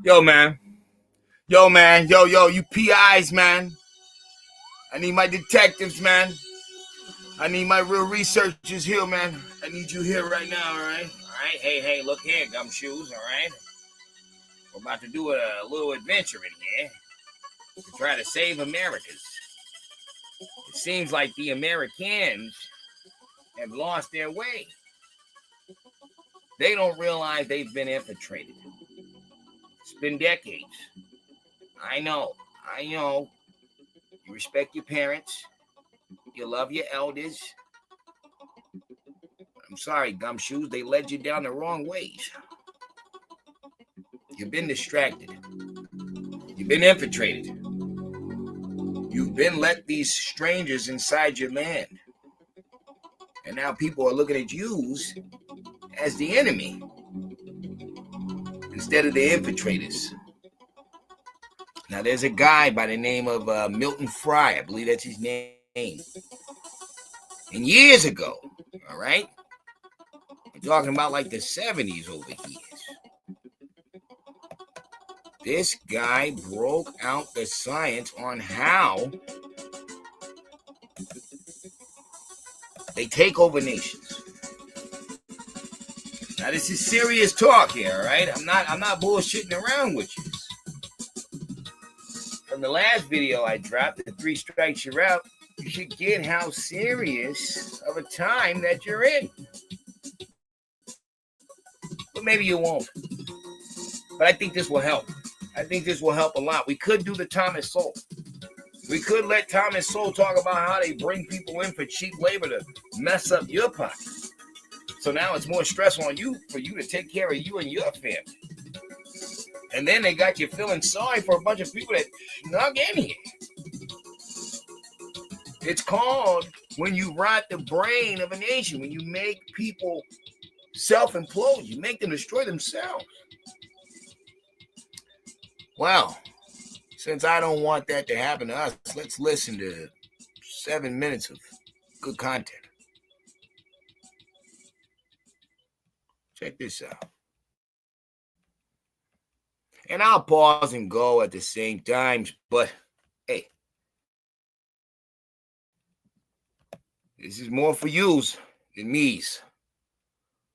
Yo, man. Yo, man. Yo, you PIs, man. I need my detectives, man. I need my real researchers here, man. I need you here right now, all right? All right. Hey, look here, gumshoes, all right? We're about to do a little adventure in here to try to save Americas. It seems like the Americans have lost their way. They don't realize they've been infiltrated. It's been decades. I know. You respect your parents. You love your elders. I'm sorry, gumshoes. They led you down the wrong ways. You've been distracted. You've been infiltrated. You've been let these strangers inside your land. And now people are looking at you as the enemy instead of the infiltrators. Now, there's a guy by the name of Milton Fry. I believe that's his name. And years ago, all right? We're talking about like the 70s over here. This guy broke out the science on how they take over nations. Now, this is serious talk here, all right? I'm not bullshitting around with you. From the last video I dropped, the 3 strikes you're out, you should get how serious of a time that you're in. But maybe you won't. But I think this will help. I think this will help a lot. We could do the Thomas Sowell. We could let Thomas Sowell talk about how they bring people in for cheap labor to mess up your pockets. So now it's more stress on you for you to take care of you and your family. And then they got you feeling sorry for a bunch of people that snuck in here. It's called when you rot the brain of a nation, when you make people self-implode, you make them destroy themselves. Well, since I don't want that to happen to us, let's listen to 7 minutes of good content. Check this out. And I'll pause and go at the same time, but hey, this is more for yous than me's.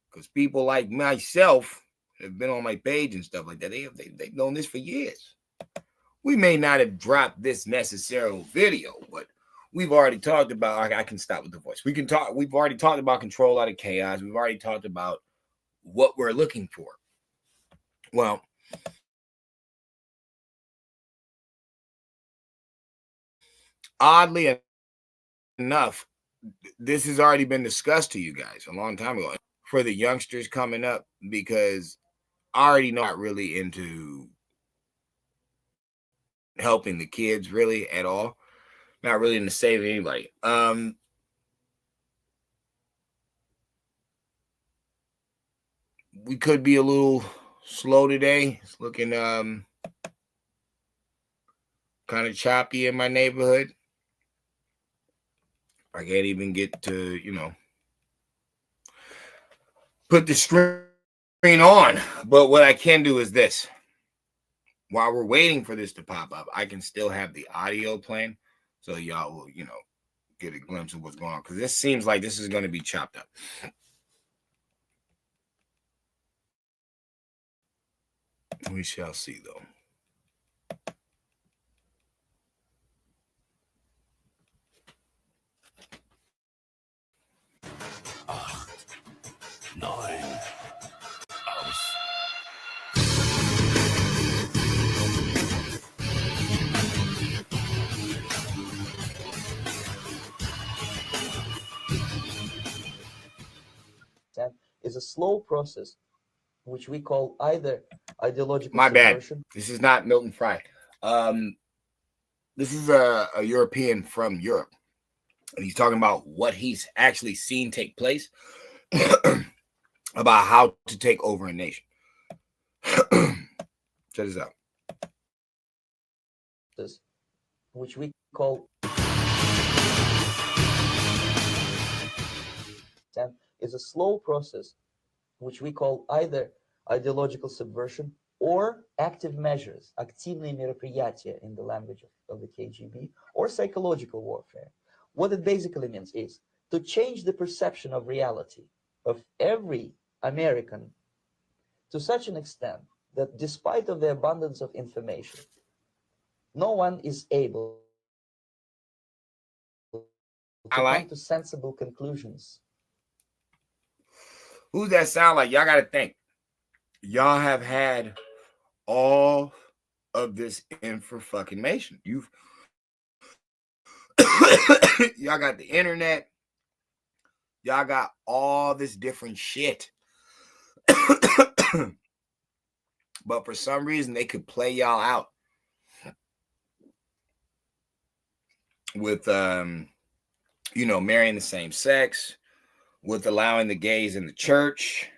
Because people like myself have been on my page and stuff like that. They've known this for years. We may not have dropped this necessary video, but we've already talked about, I can stop with the voice. We've already talked about control out of chaos. We've already talked about what we're looking for. Well, oddly enough, this has already been discussed to you guys a long time ago for the youngsters coming up, because I already know I'm not really into helping the kids really at all. Not really into saving anybody. We could be a little slow today. It's looking kind of choppy in my neighborhood. I can't even get to, put the screen on. But what I can do is this. While we're waiting for this to pop up, I can still have the audio playing, so y'all will, get a glimpse of what's going on. Because this seems like this is going to be chopped up. We shall see, though. Is a slow process, which we call either ideological My bad. subversion. This is not Milton Fry. This is a European from Europe. And he's talking about what he's actually seen take place about how to take over a nation. Check this out. Which we call is a slow process, which we call either ideological subversion or active measures, активные мероприятия in the language of the KGB, or psychological warfare. What it basically means is to change the perception of reality of every American to such an extent that despite of the abundance of information, no one is able to come to sensible conclusions. I like. Who's that sound like? Y'all got to think. Y'all have had all of this information. Y'all got the internet. Y'all got all this different shit. But for some reason, they could play y'all out with, marrying the same sex, with allowing the gays in the church,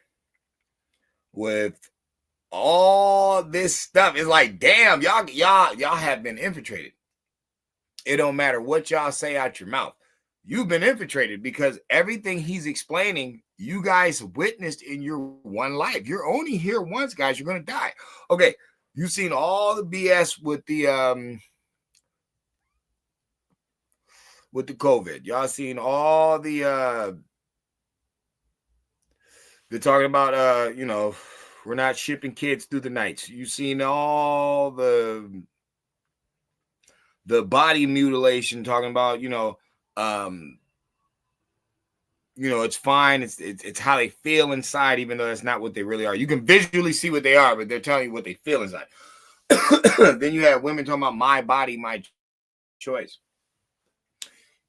with all this stuff. It's like, damn, y'all have been infiltrated. It don't matter what y'all say out your mouth. You've been infiltrated because everything he's explaining, you guys witnessed in your one life. You're only here once, guys. You're going to die. Okay, you've seen all the BS with the COVID. Y'all seen all the they're talking about we're not shipping kids through the nights. You've seen all the body mutilation, talking about it's fine. It's how they feel inside, even though that's not what they really are. You can visually see what they are, but they're telling you what they feel inside. Then you have women talking about my body, my choice.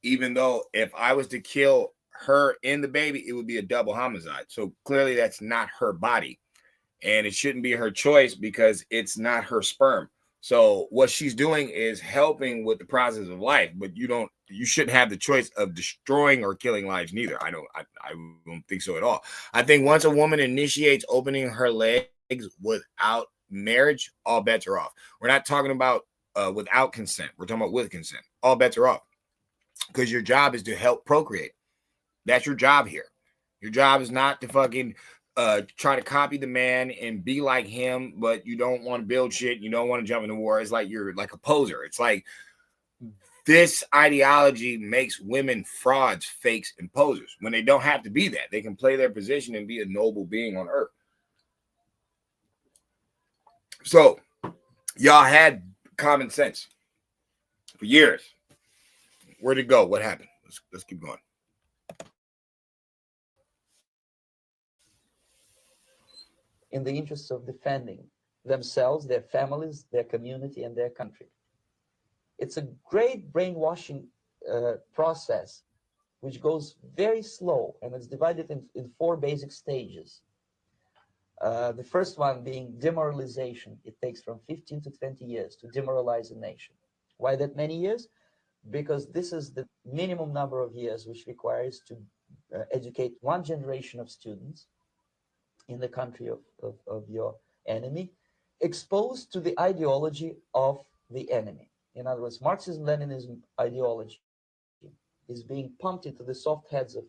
Even though if I was to kill her and the baby, it would be a double homicide. So clearly that's not her body. And it shouldn't be her choice because it's not her sperm. So what she's doing is helping with the process of life, but you shouldn't have the choice of destroying or killing lives neither. I don't think so at all. I think once a woman initiates opening her legs without marriage, all bets are off. We're not talking about without consent. We're talking about with consent. All bets are off because your job is to help procreate. That's your job here. Your job is not to fucking try to copy the man and be like him, but you don't want to build shit. You don't want to jump into war. It's like you're like a poser. It's like this ideology makes women frauds, fakes, and posers when they don't have to be that. They can play their position and be a noble being on earth. So y'all had common sense for years. Where'd it go? What happened? Let's keep going. In the interests of defending themselves, their families, their community, and their country. It's a great brainwashing process which goes very slow, and it's divided in four basic stages. The first one being demoralization. It takes from 15 to 20 years to demoralize a nation. Why that many years? Because this is the minimum number of years which requires to educate one generation of students in the country of your enemy, exposed to the ideology of the enemy. In other words, Marxism-Leninism ideology is being pumped into the soft heads of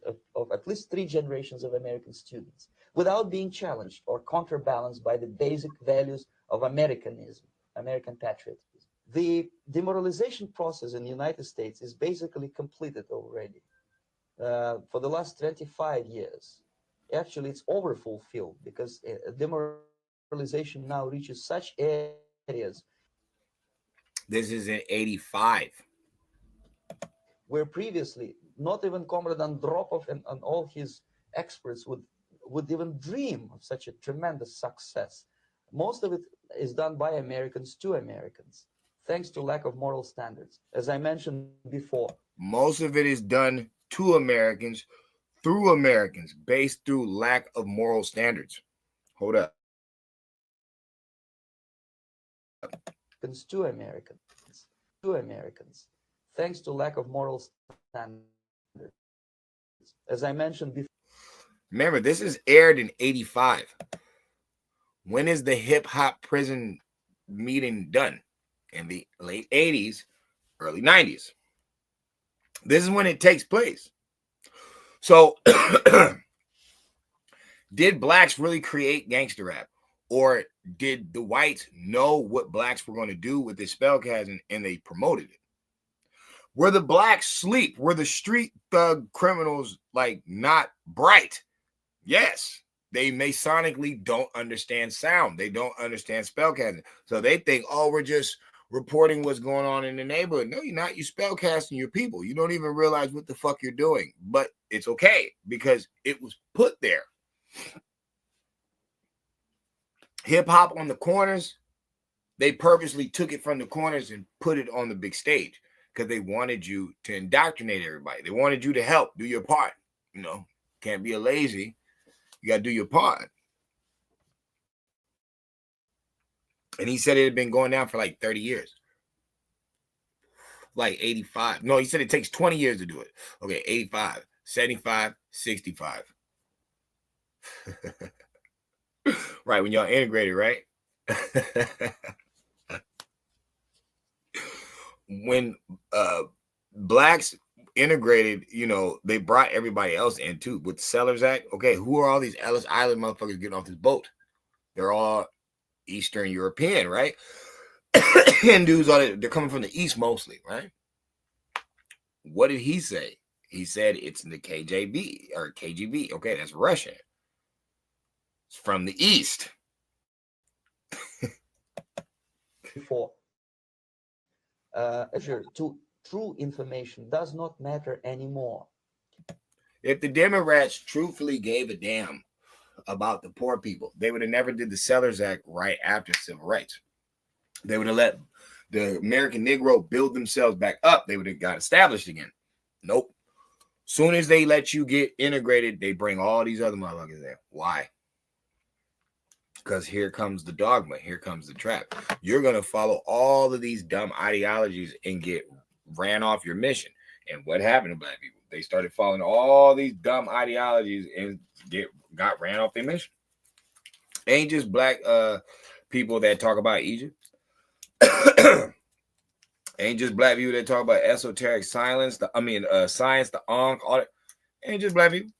at least 3 generations of American students without being challenged or counterbalanced by the basic values of Americanism, American patriotism. The demoralization process in the United States is basically completed already. For the last 25 years. Actually, it's overfulfilled because demoralization now reaches such areas. This is in 85. Where previously, not even Comrade Andropov and all his experts would even dream of such a tremendous success. Most of it is done by Americans to Americans, thanks to lack of moral standards. As I mentioned before, most of it is done to Americans through Americans based through lack of moral standards. Hold up. To Americans, thanks to lack of moral standards. As I mentioned before. Remember, this is aired in 85. When is the hip hop prison meeting done? In the late 80s, early 90s. This is when it takes place. So, did blacks really create gangster rap? Or did the whites know what blacks were going to do with this spellcasting and they promoted it? Were the blacks sleep? Were the street thug criminals like not bright? Yes. They masonically don't understand sound. They don't understand spellcasting. So they think, oh, we're just reporting what's going on in the neighborhood. No, you're not. You're spellcasting your people. You don't even realize what the fuck you're doing. But it's okay because it was put there. Hip hop on the corners, they purposely took it from the corners and put it on the big stage because they wanted you to indoctrinate everybody. They wanted you to help, do your part. You know, can't be a lazy. You got to do your part. And he said it had been going down for like 30 years. Like 85. No, he said it takes 20 years to do it. Okay, 85, 75, 65. Right, when y'all integrated, right? When blacks integrated, you know, they brought everybody else in too with the Sellers Act. Okay, who are all these Ellis Island motherfuckers getting off this boat? They're all Eastern European, right? Hindus, all they're coming from the East mostly, right? What did he say? He said it's in the KGB or KGB. Okay, that's Russian. It's from the East. For to true information does not matter anymore. If the Democrats truthfully gave a damn about the poor people, they would have never did the Sellers Act right after civil rights. They would have let the American Negro build themselves back up. They would have got established again. Nope. Soon as they let you get integrated, they bring all these other motherfuckers in. Why? Because here comes the dogma. Here comes the trap. You're going to follow all of these dumb ideologies and get ran off your mission. And what happened to black people? They started following all these dumb ideologies and got ran off their mission. Ain't just black people that talk about Egypt. Ain't just black people that talk about esoteric science, science, the Ankh, all that. Ain't just black people.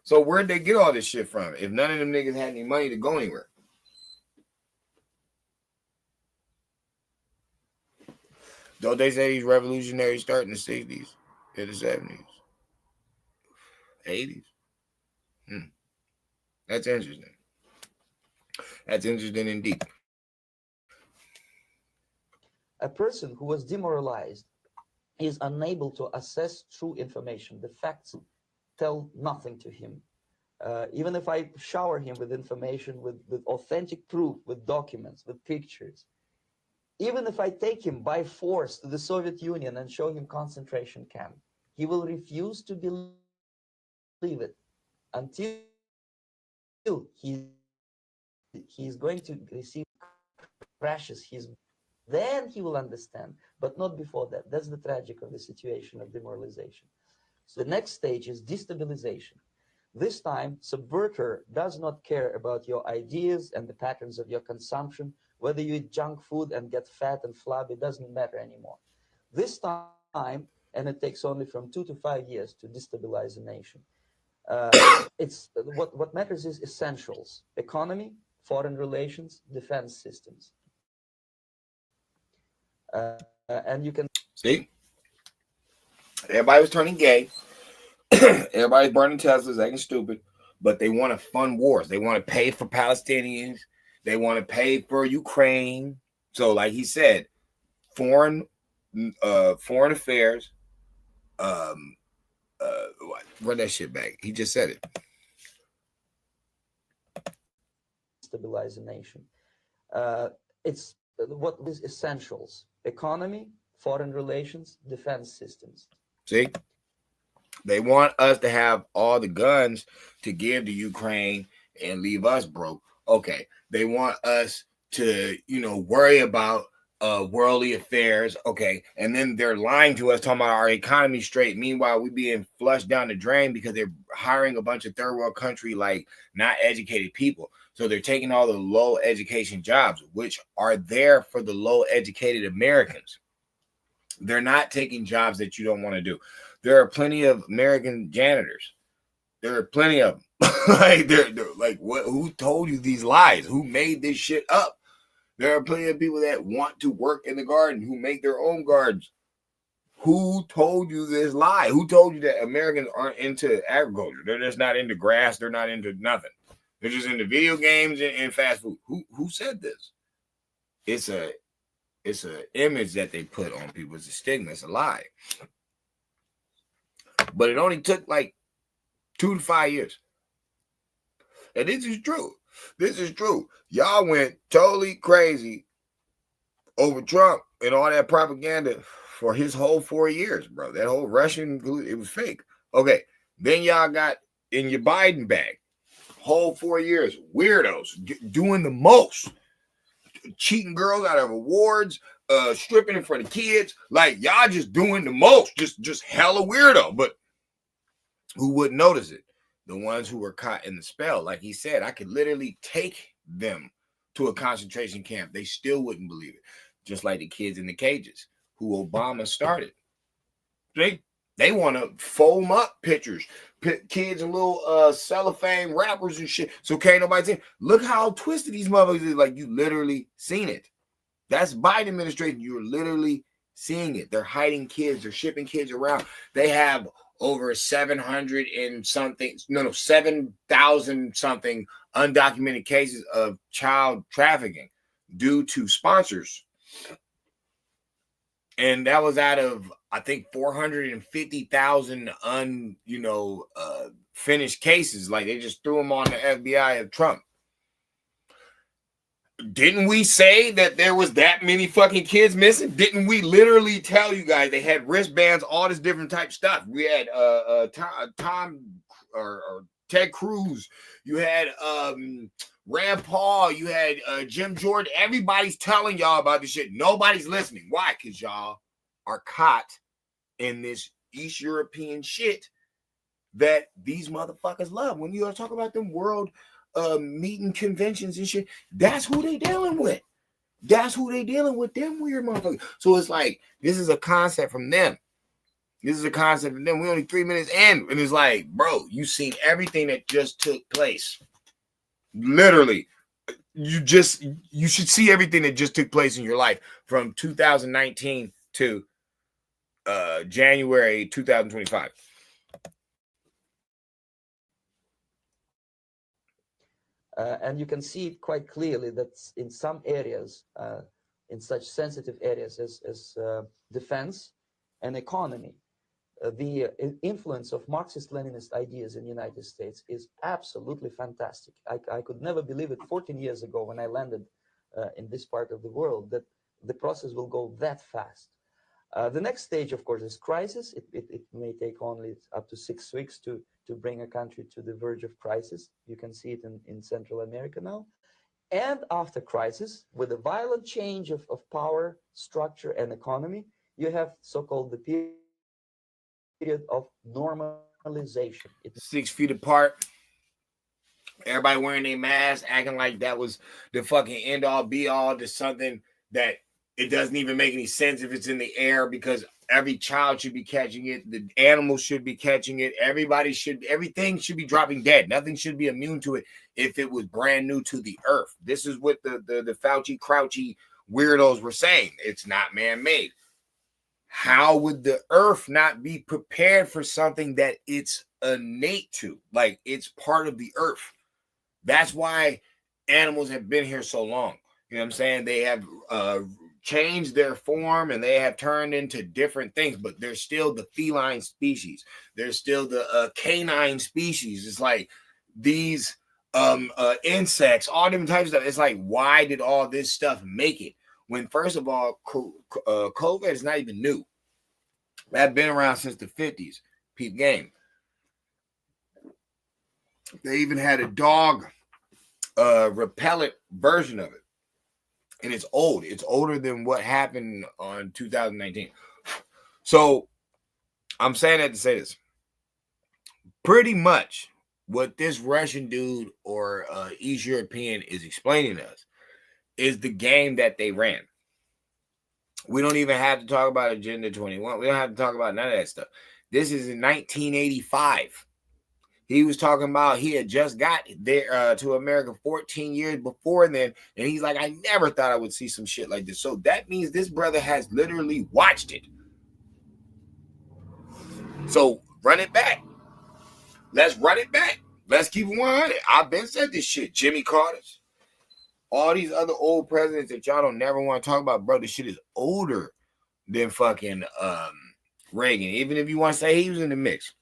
So where'd they get all this shit from if none of them niggas had any money to go anywhere? Don't they say these revolutionaries start in the 60s, in the 70s, 80s? That's interesting. That's interesting indeed. A person who was demoralized is unable to assess true information. The facts tell nothing to him. Even if I shower him with information, with authentic proof, with documents, with pictures, even if I take him by force to the Soviet Union and show him concentration camp, he will refuse to believe it until he's going to receive crashes. Then he will understand, but not before that. That's the tragic of the situation of demoralization. So the next stage is destabilization. This time, subverter does not care about your ideas and the patterns of your consumption. Whether you eat junk food and get fat and flabby, it doesn't matter anymore. This time, and it takes only from 2 to 5 years to destabilize a nation. It's what matters is essentials: economy, foreign relations, defense systems. And you can see, everybody was turning gay. Everybody's burning Teslas, acting stupid, but they want to fund wars. They want to pay for Palestinians. They want to pay for Ukraine. So, like he said, foreign affairs. Run that shit back. He just said it. Stabilize a nation. It's what is essentials: economy, foreign relations, defense systems. See, they want us to have all the guns to give to Ukraine and leave us broke. Okay, they want us to, worry about worldly affairs. Okay, and then they're lying to us, talking about our economy straight. Meanwhile, we being flushed down the drain because they're hiring a bunch of third world country, like, not educated people. So they're taking all the low education jobs, which are there for the low educated Americans. They're not taking jobs that you don't want to do. There are plenty of American janitors There are plenty of them. Like they're like, what? Who told you these lies? Who made this shit up? There are plenty of people that want to work in the garden, who make their own gardens. Who told you this lie? Who told you that Americans aren't into agriculture? They're just not into grass. They're not into nothing. They're just into video games and fast food. Who said this? It's a image that they put on people. It's a stigma. It's a lie. But it only took like 2 to 5 years. And this is true. This is true. Y'all went totally crazy over Trump and all that propaganda for his whole 4 years, bro. That whole Russian, it was fake. Okay, then y'all got in your Biden bag. Whole 4 years, weirdos doing the most, cheating girls out of awards, stripping in front of kids. Like y'all just doing the most, just hella weirdo. But who wouldn't notice it? The ones who were caught in the spell. Like he said, I could literally take them to a concentration camp. They still wouldn't believe it. Just like the kids in the cages who Obama started. They want to foam up pictures, kids and little cellophane wrappers and shit. So can't nobody see. Look how twisted these motherfuckers is. Like you literally seen it. That's Biden administration. You're literally seeing it. They're hiding kids. They're shipping kids around. They have over 700 and something, 7,000 something undocumented cases of child trafficking due to sponsors. And that was out of, I think, 450,000 finished cases. Like they just threw them on the FBI of Trump. Didn't we say that there was that many fucking kids missing? Didn't we literally tell you guys they had wristbands, all this different type stuff? We had Tom or Ted Cruz. You had Rand Paul. You had Jim Jordan. Everybody's telling y'all about this shit. Nobody's listening. Why? Because y'all are caught in this East European shit that these motherfuckers love. When you talk about them world meeting conventions and shit, that's who they dealing with. That's who they dealing with, them weird motherfuckers. So it's like, this is a concept from them. This is a concept from them. We're only 3 minutes in, and it's like, bro, you seen everything that just took place. Literally, you should see everything that just took place in your life from 2019 to January 2025. And you can see it quite clearly that in some areas, in such sensitive areas as defense and economy, the influence of Marxist-Leninist ideas in the United States is absolutely fantastic. I could never believe it 14 years ago when I landed in this part of the world that the process will go that fast. The next stage, of course, is crisis. It may take only up to 6 weeks to bring a country to the verge of crisis. You can see it in Central America now. And after crisis, with a violent change of power, structure, and economy, you have so-called the period of normalization. 6 feet apart. Everybody wearing their mask, acting like that was the fucking end-all, be-all to something that it doesn't even make any sense if it's in the air, because every child should be catching it. The animals should be catching it. Everything should be dropping dead. Nothing should be immune to it if it was brand new to the earth. This is what the Fauci, Crouchy weirdos were saying. It's not man-made. How would the earth not be prepared for something that it's innate to? Like, it's part of the earth. That's why animals have been here so long. You know what I'm saying? They have changed their form and they have turned into different things, but they're still the feline species. They're still the canine species. It's like these insects, all different types of stuff. It's like, why did all this stuff make it? When, first of all, COVID is not even new. That's been around since the 50s. Peep game. They even had a dog repellent version of it. And it's old. It's older than what happened on 2019. So I'm saying that to say this. Pretty much what this Russian dude or East European is explaining to us is the game that they ran. We don't even have to talk about Agenda 21. We don't have to talk about none of that stuff. This is in 1985. He was talking about he had just got there to America 14 years before then, and he's like, I never thought I would see some shit like this. So that means this brother has literally watched it. So run it back. Let's run it back. Let's keep it 100. I've been said this shit. Jimmy Carter's, all these other old presidents that y'all don't never want to talk about, bro. This shit is older than fucking Reagan. Even if you want to say he was in the mix,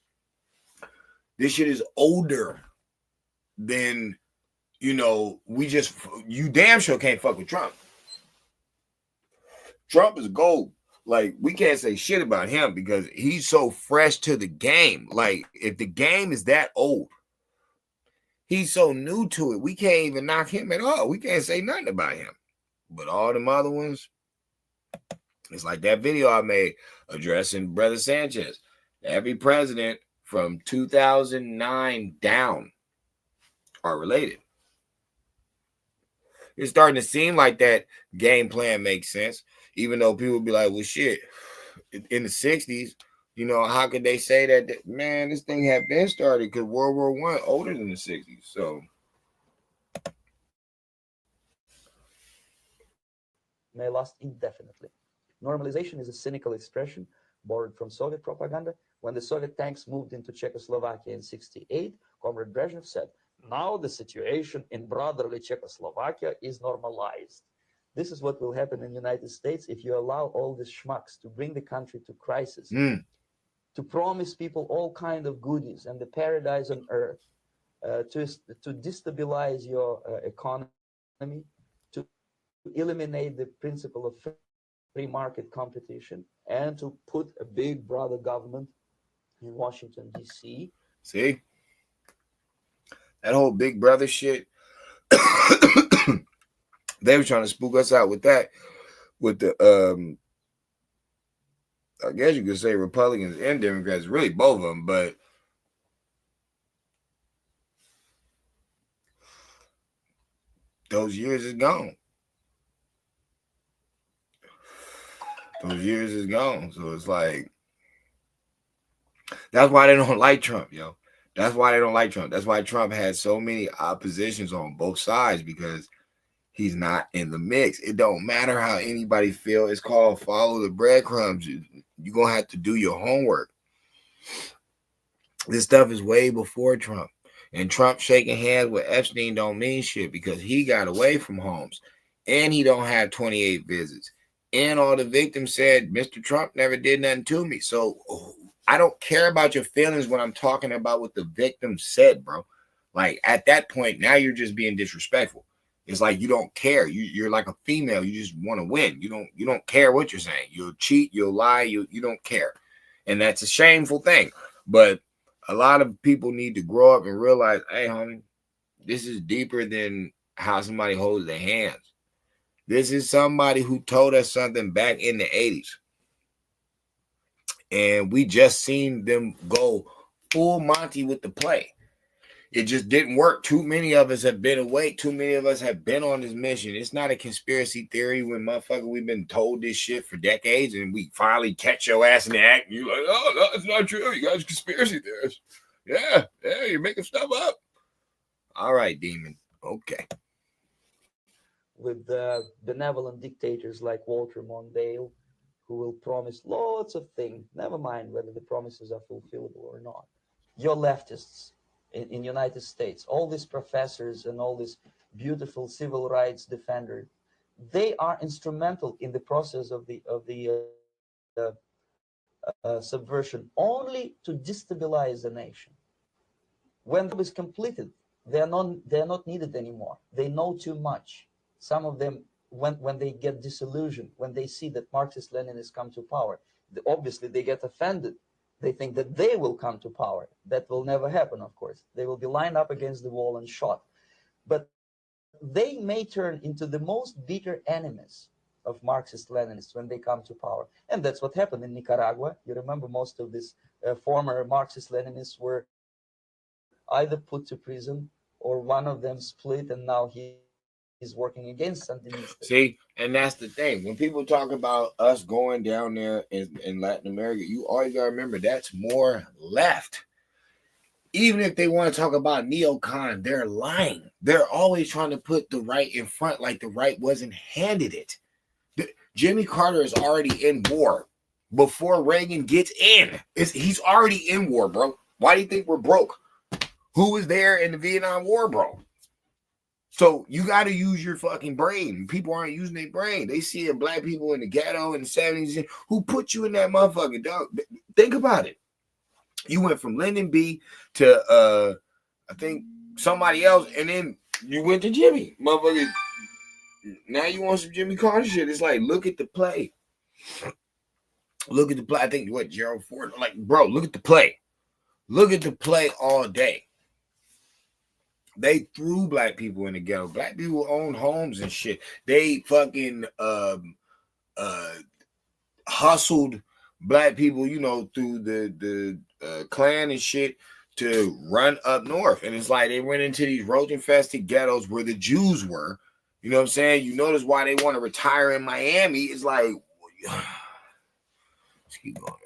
this shit is older than, you damn sure can't fuck with Trump. Trump is gold. Like, we can't say shit about him because he's so fresh to the game. Like, if the game is that old, he's so new to it, we can't even knock him at all. We can't say nothing about him. But all them other ones, it's like that video I made addressing Brother Sanchez. Every president from 2009 down are related. It's starting to seem like that game plan makes sense, even though people be like, well, shit, in the 60s, how could they say that? Man, this thing had been started because World War I older than the 60s. So may last indefinitely. Normalization is a cynical expression borrowed from Soviet propaganda. When the Soviet tanks moved into Czechoslovakia in 1968, Comrade Brezhnev said, now the situation in brotherly Czechoslovakia is normalized. This is what will happen in the United States if you allow all these schmucks to bring the country to crisis, to promise people all kind of goodies and the paradise on earth, to destabilize your economy, to eliminate the principle of free market competition, and to put a big brother government in Washington, D.C. See? That whole big brother shit, they were trying to spook us out with that, with the, I guess you could say Republicans and Democrats, really both of them, but those years is gone. Those years is gone. So it's like, that's why they don't like Trump, yo. That's why they don't like Trump. That's why Trump had so many oppositions on both sides, because he's not in the mix. It don't matter how anybody feel. It's called follow the breadcrumbs. You're going to have to do your homework. This stuff is way before Trump. And Trump shaking hands with Epstein don't mean shit because he got away from Holmes. And he don't have 28 visits. And all the victims said, Mr. Trump never did nothing to me. So I don't care about your feelings when I'm talking about what the victim said, bro. Like, at that point, now you're just being disrespectful. It's like you don't care. You're like a female. You just want to win. You don't care what you're saying. You'll cheat. You'll lie. You don't care. And that's a shameful thing. But a lot of people need to grow up and realize, hey, homie, this is deeper than how somebody holds their hands. This is somebody who told us something back in the 80s. And we just seen them go full Monty with the play. It just didn't work. Too many of us have been awake. Too many of us have been on this mission. It's not a conspiracy theory when, motherfucker, we've been told this shit for decades and we finally catch your ass in the act. And you're like, oh, no, it's not true. You guys are conspiracy theorists. Yeah, you're making stuff up. All right, demon. Okay. With benevolent dictators like Walter Mondale, who will promise lots of things, never mind whether the promises are fulfillable or not. Your leftists in United States, all these professors and all these beautiful civil rights defenders, they are instrumental in the process of the subversion only to destabilize the nation. When the job is completed, they're not needed anymore. They know too much. Some of them, when they get disillusioned, when they see that Marxist-Leninists come to power, obviously they get offended. They think that they will come to power. That will never happen, of course. They will be lined up against the wall and shot. But they may turn into the most bitter enemies of Marxist-Leninists when they come to power. And that's what happened in Nicaragua. You remember most of these former Marxist-Leninists were either put to prison or one of them split, and now he's working against Sandinistas. See, and that's the thing. When people talk about us going down there in Latin America, you always got to remember that's more left. even if they want to talk about neocon, they're lying. They're always trying to put the right in front, like the right wasn't handed it. Jimmy Carter is already in war before Reagan gets in. He's already in war, bro. Why do you think we're broke? Who was there in the Vietnam War, bro? So you got to use your fucking brain. People aren't using their brain. They see black people in the ghetto in the 70s. Who put you in that motherfucker, dog? Think about it. You went from Lyndon B to I think somebody else, and then you went to Jimmy. Motherfucker, now you want some Jimmy Carter shit. It's like, look at the play. Look at the play. I think what Gerald Ford, like, bro, look at the play. Look at the play all day. They threw black people in the ghetto. Black people own homes and shit. They fucking hustled black people, you know, through the Klan and shit to run up north. And it's like they went into these roach-infested ghettos where the Jews were. You know what I'm saying? You notice why they want to retire in Miami. It's like, let's keep going, man.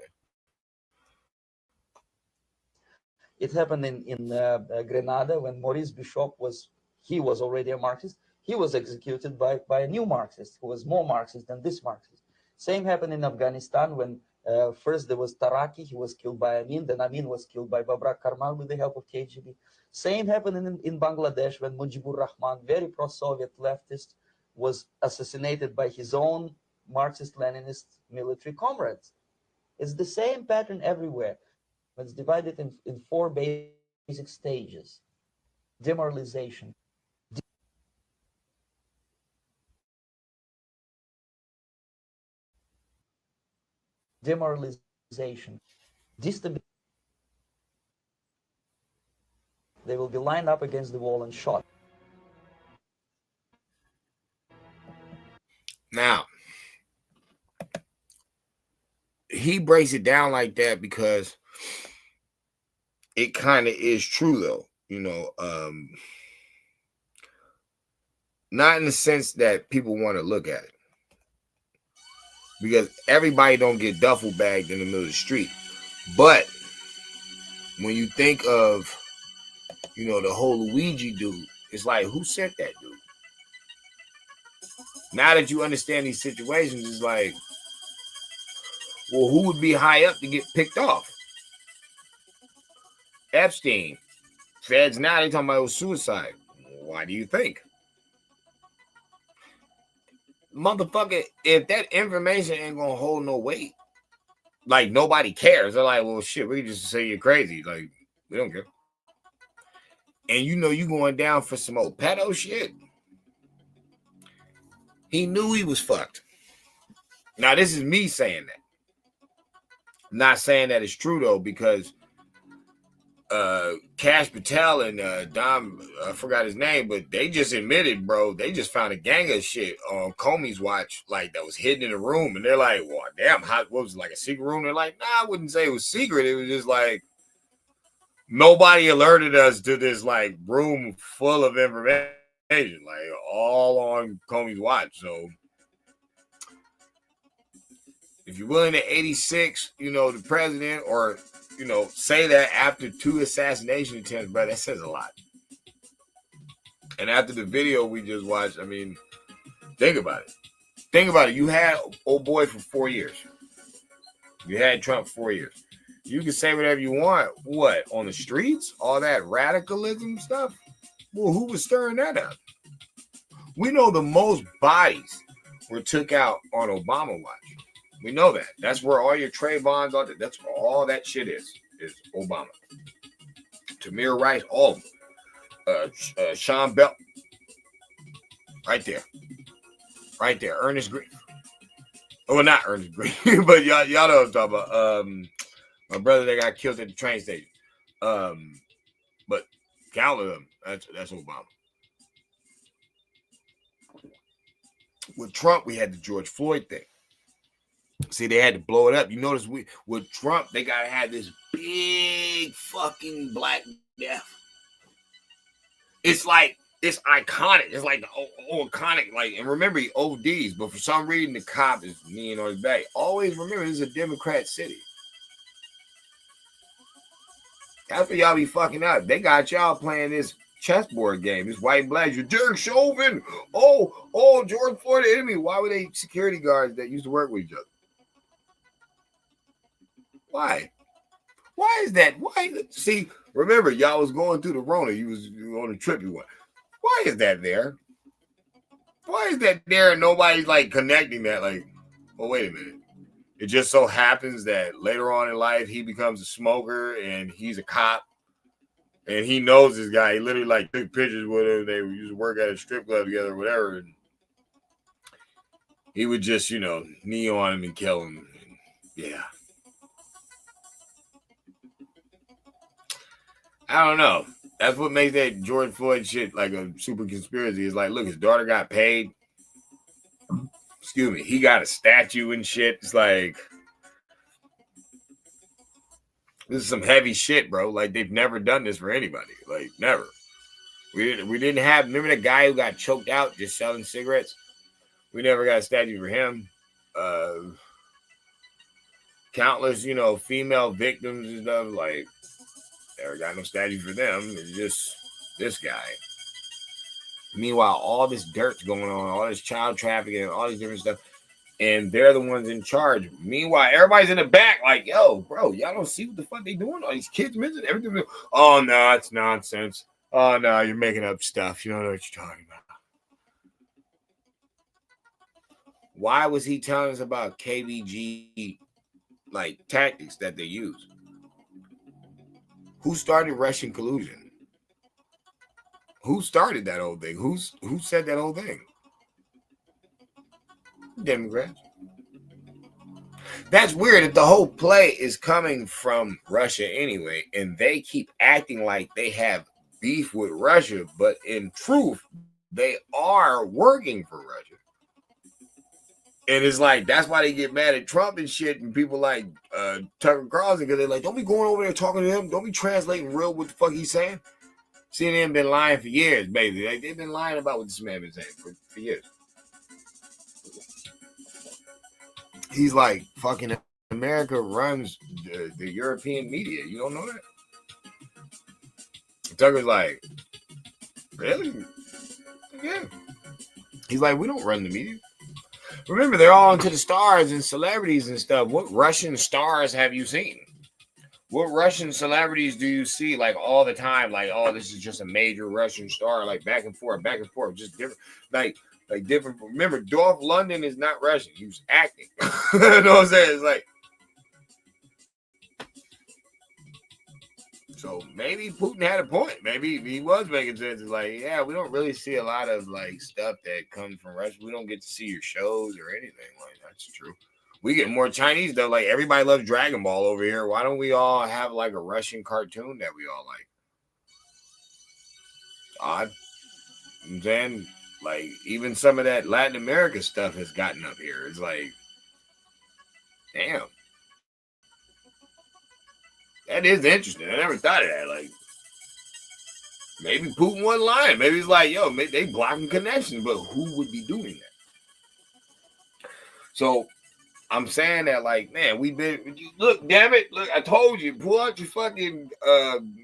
It happened in Grenada when Maurice Bishop was already a Marxist. He was executed by a new Marxist who was more Marxist than this Marxist. Same happened in Afghanistan when first there was Taraki, he was killed by Amin, then Amin was killed by Babrak Karmal with the help of KGB. Same happened in Bangladesh when Mujibur Rahman, very pro-Soviet leftist, was assassinated by his own Marxist-Leninist military comrades. It's the same pattern everywhere. It's divided in 4 basic stages. Demoralization. Demoralization. Destabilization. They will be lined up against the wall and shot. Now, he breaks it down like that because it kind of is true, though. You know, not in the sense that people want to look at it, because everybody don't get duffel bagged in the middle of the street. But when you think of, you know, the whole Luigi dude, it's like, who sent that dude? Now that you understand these situations, it's like, well, who would be high up to get picked off? Epstein. Feds now, they talking about it was suicide. Why do you think? Motherfucker, if that information ain't gonna hold no weight, like nobody cares. They're like, well, shit, we can just say you're crazy. Like, we don't care. And you know you going down for some old pedo shit. He knew he was fucked. Now, this is me saying that. I'm not saying that it's true, though, because Cash Patel and Dom, I forgot his name, but they just admitted, bro, they just found a gang of shit on Comey's watch, like, that was hidden in a room. And they're like, well, damn, what was it, like a secret room? They're like, nah, I wouldn't say it was secret. It was just like, nobody alerted us to this, like, room full of information, like, all on Comey's watch. So if you're willing to 86, you know, the president, or, you know, say that after 2 assassination attempts, bro, that says a lot. And after the video we just watched, I mean, think about it. Think about it. You had old boy for 4 years. You had Trump 4 years. You can say whatever you want. What? On the streets? All that radicalism stuff? Well, who was stirring that up? We know the most bodies were took out on Obama watch. We know that. That's where all your Trayvons are. That's where all that shit is Obama. Tamir Rice, all of them. Sean Bell. Right there. Right there. Ernest Green. Well, not Ernest Green, but y'all know what I'm talking about. My brother that got killed at the train station. But count of them, that's Obama. With Trump, we had the George Floyd thing. See, they had to blow it up. You notice with Trump, they gotta have this big fucking Black Death. It's like, it's iconic. It's like the iconic, like, and remember he ODs, but for some reason the cop is kneeling on his back. Always remember, this is a Democrat city. That's what y'all be fucking up. They got y'all playing this chessboard game, this white and black. You're Derek Chauvin. Oh, George Floyd, the enemy. Why were they security guards that used to work with each other? Why? Why is that? Why? See, remember, y'all was going through the Rona. You was on a trip you went. Why is that there? Why is that there and nobody's like connecting that? Like, well, wait a minute. It just so happens that later on in life he becomes a smoker and he's a cop and he knows this guy. He literally like took pictures with him. They used to work at a strip club together or whatever. And he would just, knee on him and kill him. And yeah. I don't know. That's what makes that George Floyd shit like a super conspiracy. It's like, look, his daughter got paid. Excuse me. He got a statue and shit. It's like, this is some heavy shit, bro. Like, they've never done this for anybody. Like, never. We didn't have, remember the guy who got choked out just selling cigarettes? We never got a statue for him. Countless, female victims and stuff, like, never got no statue for them. It's just this guy. Meanwhile, all this dirt's going on, all this child trafficking, all this different stuff, and they're the ones in charge. Meanwhile, everybody's in the back, like, yo, bro, y'all don't see what the fuck they doing? All these kids missing everything. Oh, no, it's nonsense. Oh, no, you're making up stuff. You don't know what you're talking about. Why was he telling us about KBG, like, tactics that they use? Who started Russian collusion? Who started that whole thing? Who said that whole thing? Democrats. That's weird if the whole play is coming from Russia anyway, and they keep acting like they have beef with Russia, but in truth, they are working for Russia. And it's like, that's why they get mad at Trump and shit, and people like Tucker Carlson, because they're like, don't be going over there talking to him. Don't be translating real what the fuck he's saying. CNN been lying for years, baby. Like, they've been lying about what this man been saying for years. He's like, fucking America runs the European media. You don't know that? Tucker's like, really? Yeah. He's like, we don't run the media. Remember, they're all into the stars and celebrities and stuff. What Russian stars have you seen? What Russian celebrities do you see like all the time? Like, oh, this is just a major Russian star, like back and forth, just different, like different. Remember, Dolph Lundgren is not Russian; he was acting. You know what I'm saying? It's like, so maybe Putin had a point. Maybe he was making sense. It's like, yeah, we don't really see a lot of like stuff that comes from Russia. We don't get to see your shows or anything like that. That's true. We get more Chinese though. Like, everybody loves Dragon Ball over here. Why don't we all have like a Russian cartoon that we all like? Odd. You know what I'm saying? Like, even some of that Latin America stuff has gotten up here. It's like, damn. That is interesting. I never thought of that. Like, maybe Putin wasn't lying. Maybe it's like, yo, maybe they blocking connections, but who would be doing that? So I'm saying that, like, man, we've been, look, damn it. Look, I told you, pull out your fucking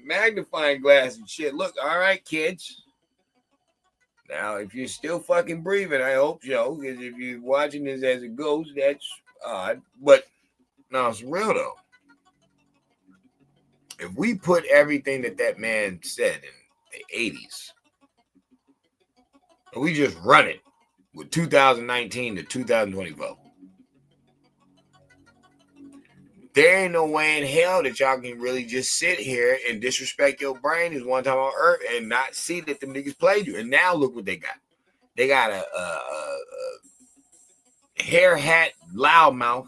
magnifying glass and shit. Look, all right, kids. Now, if you're still fucking breathing, I hope so, because if you're watching this as it goes, that's odd. But, no, it's real, though. If we put everything that man said in the 80s, and we just run it with 2019 to 2024, there ain't no way in hell that y'all can really just sit here and disrespect your brain as one time on earth and not see that them niggas played you. And now look what they got. They got a hair hat loudmouth.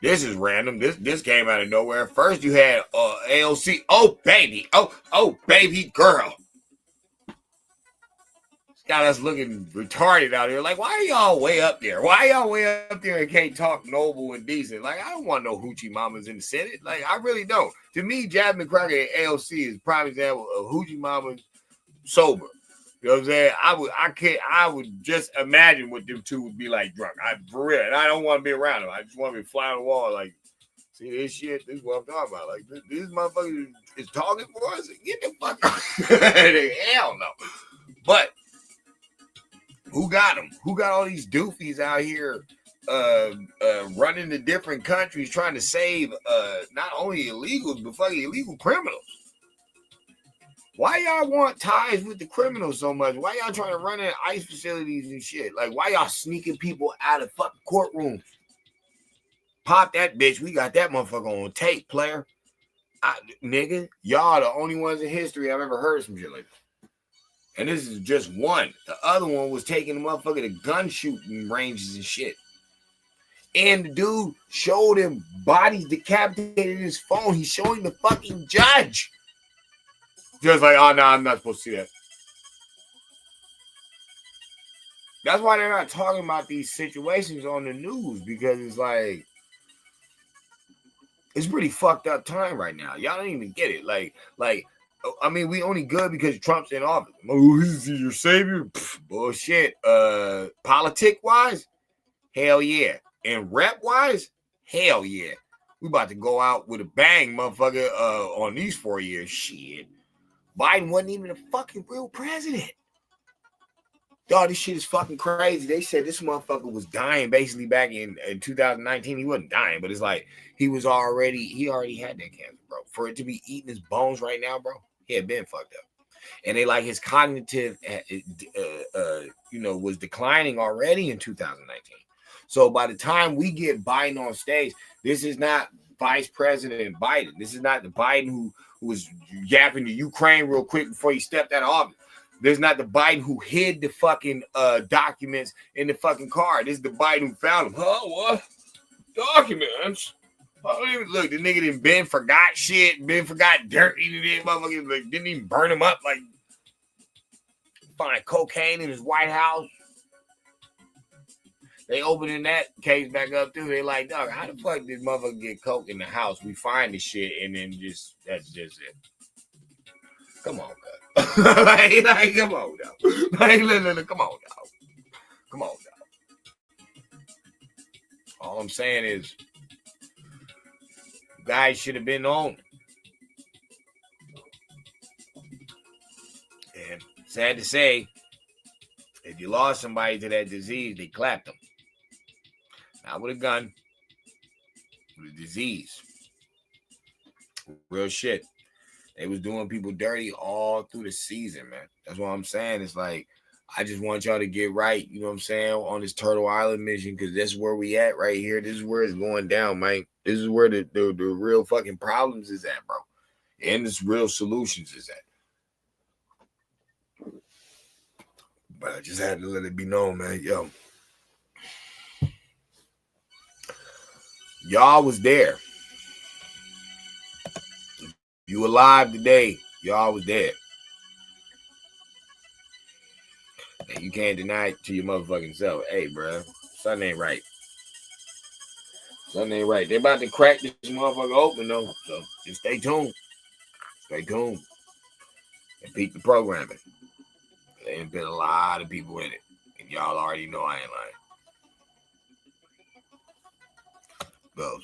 This is random. This came out of nowhere. First you had AOC. Oh baby. Oh baby girl. Got us looking retarded out here. Like, why are y'all way up there? Why y'all way up there and can't talk noble and decent? Like, I don't want no hoochie mamas in the Senate. Like, I really don't. To me, Jasmine Crockett and AOC is a prime example of hoochie mamas sober. You know what I'm saying? I would just imagine what them two would be like drunk. For real. And I don't want to be around them. I just want to be fly on the wall, like, See this shit? This is what I'm talking about. Like this motherfucker is talking for us. Get the fuck out. Hell no. But who got them? Who got all these doofies out here running to different countries trying to save not only illegals but fucking illegal criminals? Why y'all want ties with the criminals so much? Why y'all trying to run in ICE facilities and shit? Like, why y'all sneaking people out of fucking courtrooms? Pop that bitch. We got that motherfucker on tape, player. Nigga, y'all the only ones in history I've ever heard some shit like this. And this is just one. The other one was taking the motherfucker to gun shooting ranges and shit. And the dude showed him bodies decapitated in his phone. He's showing the fucking judge. Just like, oh, no, I'm not supposed to see that. That's why they're not talking about these situations on the news, because it's like, it's pretty fucked up time right now. Y'all don't even get it. Like, I mean, we only good because Trump's in office. Oh, is he your savior? Pfft, bullshit. Politic-wise, hell yeah. And rep-wise, hell yeah. We about to go out with a bang, motherfucker, on these 4 years. Shit. Biden wasn't even a fucking real president. Dog, this shit is fucking crazy. They said this motherfucker was dying basically back in 2019. He wasn't dying, but it's like he already had that cancer, bro. For it to be eating his bones right now, bro, he had been fucked up. And they like his cognitive, was declining already in 2019. So by the time we get Biden on stage, this is not Vice President Biden. This is not the Biden who was yapping to Ukraine real quick before he stepped out of office. This is not the Biden who hid the fucking documents in the fucking car. This is the Biden who found them. Huh? What? Documents? Look, the nigga didn't forgot shit, forgot dirt. He didn't motherfucker like, didn't even burn him up. Like, find cocaine in his White House. They opening that case back up too. They like, dog, how the fuck did motherfucker get coke in the house? We find the shit and then that's just it. Come on, guys. like, come on, dog. Come on, dog. Come on, dog. All I'm saying is, guys should have been on. And sad to say, if you lost somebody to that disease, they clapped them. Not with a gun, with a disease. Real shit. They was doing people dirty all through the season, man. That's what I'm saying. It's like, I just want y'all to get right, you know what I'm saying, on this Turtle Island mission, because this is where we at right here. This is where it's going down, man. This is where the real fucking problems is at, bro. And this real solutions is at. But I just had to let it be known, man. Yo. Y'all was there. You alive today. Y'all was there. And you can't deny it to your motherfucking self. Hey, bro, something ain't right. Something ain't right. They're about to crack this motherfucker open, though. So just stay tuned. Stay tuned. And peep the programming. There ain't been a lot of people in it. And y'all already know I ain't lying. Goes.